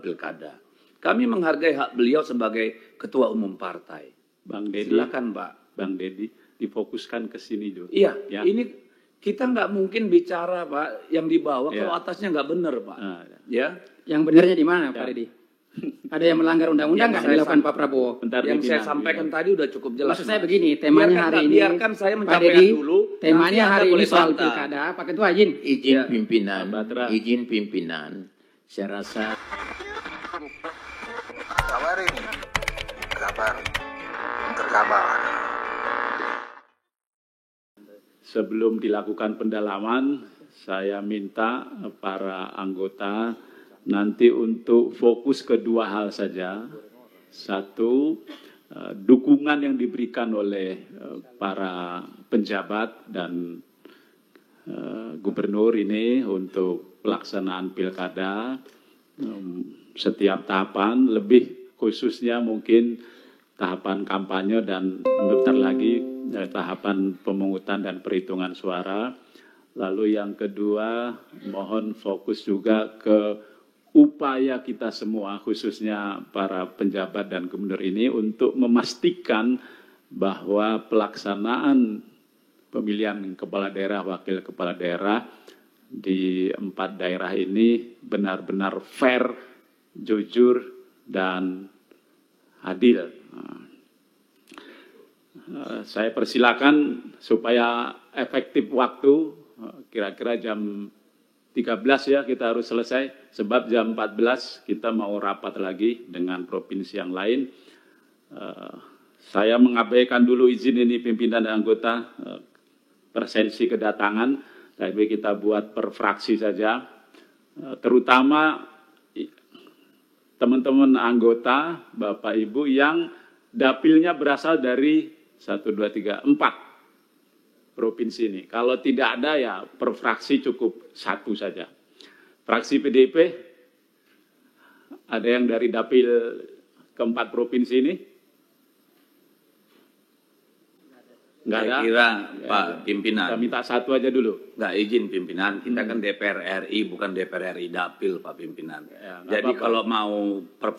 pilkada. Kami menghargai hak beliau sebagai ketua umum partai. Bang Dedi, Silakan Pak. Bang Dedi, difokuskan ke sini dulu. Iya, ya. ini kita nggak mungkin bicara Pak yang di bawah Ya. kalau atasnya nggak benar Pak. Ya. Yang benernya di mana Ya. Pak Deddy? Ada yang melanggar undang-undang nggak Yang saya dilakukan Pak Prabowo? Bentar, Yang saya pimpinan, sampaikan tadi udah cukup jelas. Maksud saya Mas. begini, temanya hari ini. Biarkan saya Pak menyampaikan Deddy, dulu. temanya nanti hari Anda ini boleh soal bantah. pilkada. Pak Ketua izin. Izin Ya. pimpinan, Batra. izin pimpinan. Saya rasa Kabar ini, terkabar. Sebelum dilakukan pendalaman, saya minta para anggota nanti untuk fokus ke dua hal saja. Satu, dukungan yang diberikan oleh para penjabat dan gubernur ini untuk pelaksanaan pilkada setiap tahapan, lebih khususnya mungkin tahapan kampanye dan bentar lagi tahapan pemungutan dan perhitungan suara. Lalu yang kedua, mohon fokus juga ke upaya kita semua, khususnya para penjabat dan gubernur ini untuk memastikan bahwa pelaksanaan pemilihan kepala daerah, wakil kepala daerah di 4 daerah ini benar-benar fair, jujur, dan adil. Saya persilakan supaya efektif waktu, kira-kira jam 13 ya kita harus selesai, sebab jam 14 kita mau rapat lagi dengan provinsi yang lain. Saya mengabaikan dulu izin ini pimpinan dan anggota presensi kedatangan, tapi kita buat per fraksi saja, terutama teman-teman anggota, Bapak Ibu yang dapilnya berasal dari 1, 2, 3, 4 provinsi ini. Kalau tidak ada ya per fraksi cukup 1 saja. Fraksi PDIP, ada yang dari dapil ke-4 provinsi ini? Enggak ada? Saya kira Pak Pimpinan. Kita minta 1 aja dulu. Nggak izin pimpinan, kita kan DPR RI bukan DPR RI dapil Pak Pimpinan. Ya, nggak Jadi apa-apa. kalau mau per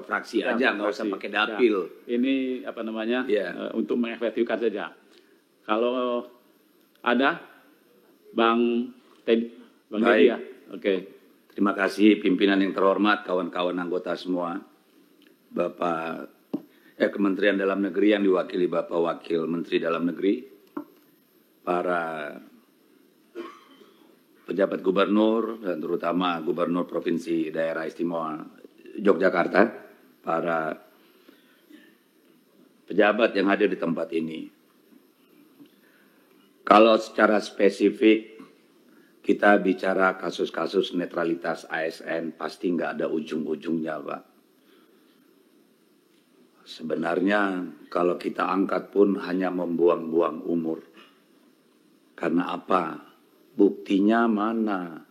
fraksi Ya, aja, nggak usah fraksi. pakai dapil. Ya. Ini apa namanya? Ya. Untuk mengefektifkan saja. Kalau ada Bang Teddy, Bang Baik. Teddy ya. Oke. Terima kasih pimpinan yang terhormat, kawan-kawan anggota semua. Kementerian Dalam Negeri yang diwakili Bapak Wakil Menteri Dalam Negeri, para pejabat gubernur dan terutama gubernur Provinsi Daerah Istimewa Yogyakarta, para pejabat yang hadir di tempat ini. Kalau secara spesifik kita bicara kasus-kasus netralitas ASN, pasti nggak ada ujung-ujungnya, Pak. Sebenarnya kalau kita angkat pun hanya membuang-buang umur. Karena apa? Buktinya mana?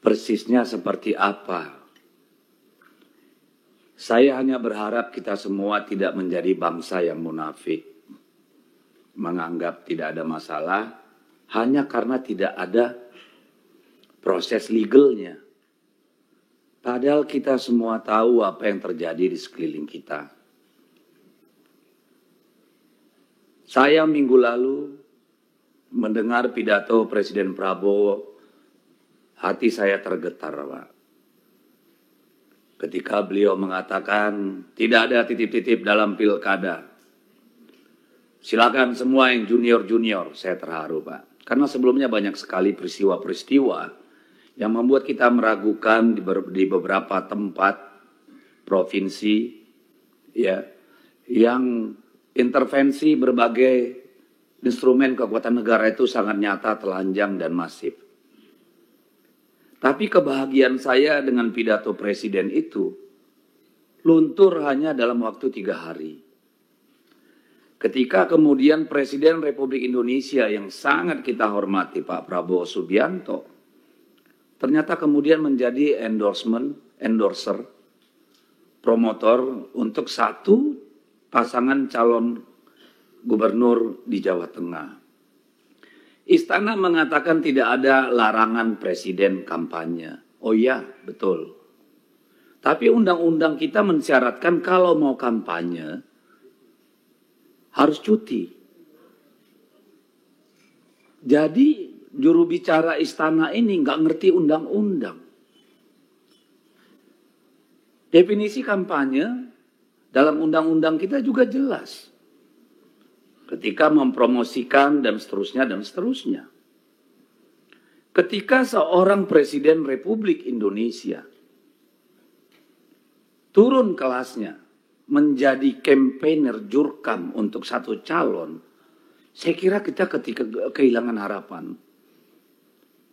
Persisnya seperti apa? Saya hanya berharap kita semua tidak menjadi bangsa yang munafik. Menganggap tidak ada masalah hanya karena tidak ada proses legalnya. Padahal kita semua tahu apa yang terjadi di sekeliling kita. Saya minggu lalu mendengar pidato Presiden Prabowo, hati saya tergetar, Pak. Ketika beliau mengatakan tidak ada titip-titip dalam pilkada. Silakan semua yang junior-junior, saya terharu, Pak. Karena sebelumnya banyak sekali peristiwa-peristiwa yang membuat kita meragukan di beberapa tempat provinsi ya yang intervensi berbagai instrumen kekuatan negara itu sangat nyata, telanjang dan masif. Tapi kebahagiaan saya dengan pidato presiden itu luntur hanya dalam waktu 3 hari. Ketika kemudian Presiden Republik Indonesia yang sangat kita hormati Pak Prabowo Subianto ternyata kemudian menjadi endorser, promotor untuk satu pasangan calon gubernur di Jawa Tengah. Istana mengatakan tidak ada larangan presiden kampanye. Oh iya, betul. Tapi undang-undang kita mensyaratkan kalau mau kampanye harus cuti. Jadi juru bicara istana ini nggak ngerti undang-undang. Definisi kampanye dalam undang-undang kita juga jelas. Ketika mempromosikan dan seterusnya dan seterusnya. Ketika seorang Presiden Republik Indonesia turun kelasnya menjadi campaigner jurkam untuk satu calon, saya kira kita ketika kehilangan harapan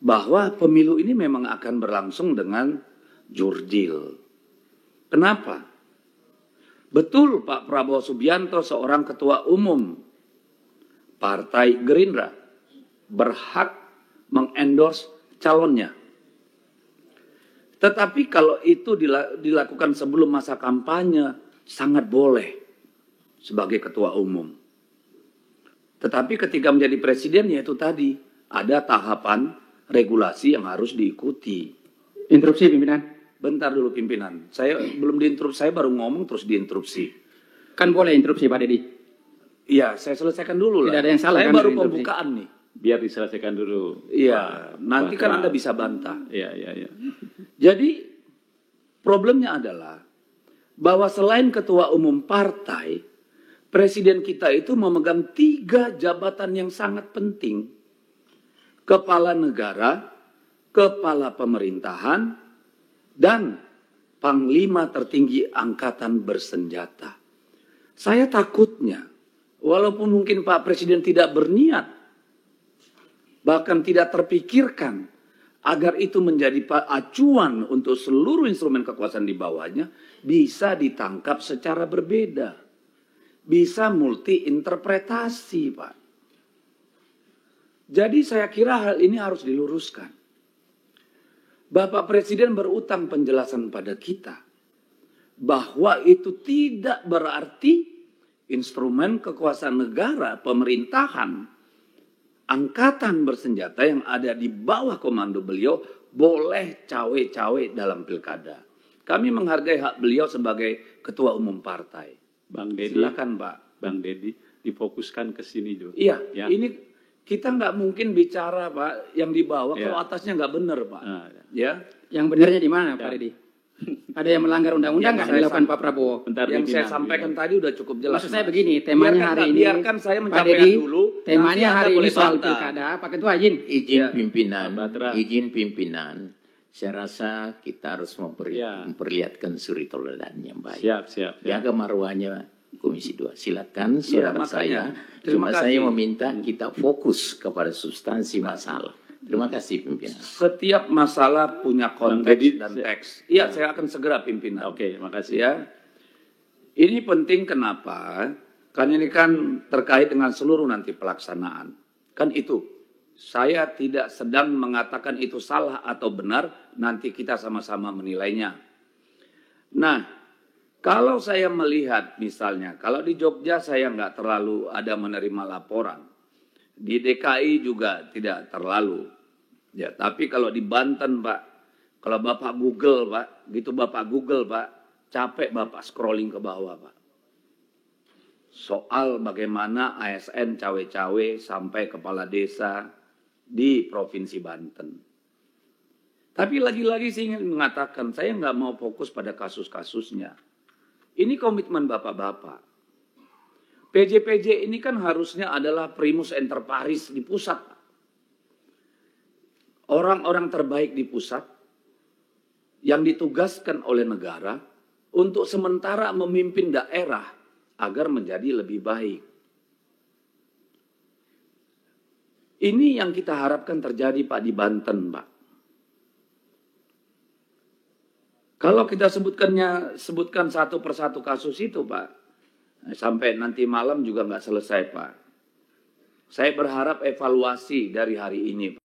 bahwa pemilu ini memang akan berlangsung dengan jurdil. Kenapa? Betul Pak Prabowo Subianto seorang ketua umum Partai Gerindra berhak mengendorse calonnya. Tetapi kalau itu dilakukan sebelum masa kampanye, sangat boleh sebagai ketua umum. Tetapi ketika menjadi presiden, yaitu tadi, ada tahapan regulasi yang harus diikuti. Interupsi pimpinan. Bentar dulu pimpinan, saya belum diinterupsi, saya baru ngomong terus diinterupsi. Kan boleh interupsi Pak Dedi. Iya, saya selesaikan dulu lah. Tidak ada yang salah Saya kan baru dari interupsi? pembukaan nih. Biar diselesaikan dulu. Iya, Pak nanti kan Batra. Anda bisa bantah. Iya, iya, iya. Jadi problemnya adalah bahwa selain ketua umum partai, presiden kita itu memegang 3 jabatan yang sangat penting. Kepala negara, kepala pemerintahan, dan panglima tertinggi angkatan bersenjata. Saya takutnya, walaupun mungkin Pak Presiden tidak berniat, bahkan tidak terpikirkan, agar itu menjadi acuan untuk seluruh instrumen kekuasaan di bawahnya, bisa ditangkap secara berbeda. Bisa multi interpretasi, Pak. Jadi saya kira hal ini harus diluruskan. Bapak Presiden berutang penjelasan pada kita bahwa itu tidak berarti instrumen kekuasaan negara, pemerintahan, angkatan bersenjata yang ada di bawah komando beliau boleh cawe-cawe dalam pilkada. Kami menghargai hak beliau sebagai ketua umum partai. Bang Dedi, Silakan Pak. Bang Dedi, difokuskan ke sini dulu. Iya, Ya. ini kita nggak mungkin bicara Pak yang di bawah Iya. kalau atasnya nggak benar Pak. Nah, Ya, Yang benarnya di mana Pak Ya. Dedi? Ada yang melanggar undang-undang nggak Yang dilakukan saya- Pak Prabowo? bentar yang saya pimpinan, sampaikan pimpinan. tadi udah cukup jelas. Maksud saya Mas. begini, temanya Biarkan- hari ini. biarkan saya Pak menyampaikan Dedi, dulu. temanya nanti Anda hari ini boleh soal bantah. pilkada. Pak Ketua izin. Izin Ya. pimpinan, Pak Batra. izin pimpinan. Saya rasa kita harus Ya. memperlihatkan suri teladan yang baik. Siap, siap. siap. Jaga marwahnya Komisi 2. Silakan Iya, saudara saya. makanya. Terima Cuma kasih. saya meminta kita fokus kepada substansi masalah. Terima kasih pimpinan. Setiap masalah punya Bang konteks Dedi, dan saya- teks. Iya, saya akan segera pimpinan. Oke, makasih. Ya. Ini penting kenapa? Karena ini kan terkait dengan seluruh nanti pelaksanaan. Kan itu. Saya tidak sedang mengatakan itu salah atau benar, nanti kita sama-sama menilainya. Nah, kalau saya melihat misalnya, kalau di Jogja saya nggak terlalu ada menerima laporan. Di DKI juga tidak terlalu. Ya, tapi kalau di Banten, Pak, kalau Bapak Google, Pak, gitu Bapak Google, Pak, capek Bapak scrolling ke bawah, Pak. Soal bagaimana ASN cawe-cawe sampai kepala desa di Provinsi Banten. Tapi lagi-lagi saya ingin mengatakan, saya nggak mau fokus pada kasus-kasusnya. Ini komitmen Bapak-Bapak. PJ-PJ ini kan harusnya adalah primus inter pares di pusat. Orang-orang terbaik di pusat yang ditugaskan oleh negara untuk sementara memimpin daerah agar menjadi lebih baik. Ini yang kita harapkan terjadi Pak di Banten, Pak. Kalau kita sebutkan satu persatu kasus itu, Pak, sampai nanti malam juga nggak selesai, Pak. Saya berharap evaluasi dari hari ini, Pak.